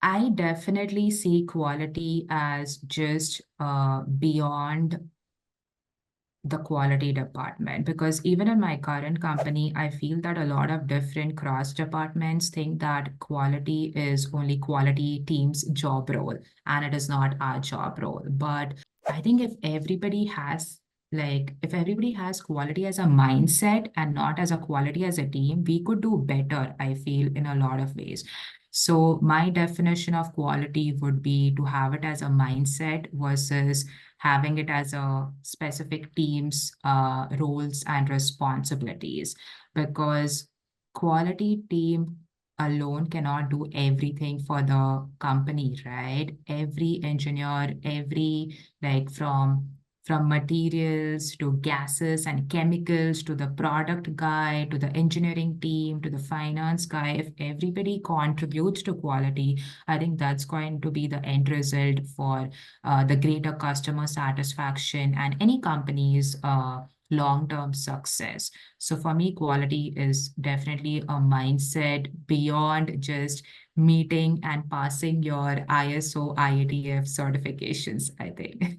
I definitely see quality as just beyond the quality department, because even in my current company I feel that a lot of different cross departments think that quality is only quality team's job role, and it is not our job role. But I think if everybody has quality as a mindset and not as a quality as a team, we could do better, I feel, in a lot of ways. So my definition of quality would be to have it as a mindset versus having it as a specific team's roles and responsibilities, because quality team alone cannot do everything for the company, right? Every engineer, every like from materials to gases and chemicals to the product guy to the engineering team to the finance guy, if everybody contributes to quality, I think that's going to be the end result for the greater customer satisfaction and any company's long-term success. So for me, quality is definitely a mindset beyond just meeting and passing your ISO IATF certifications, I think.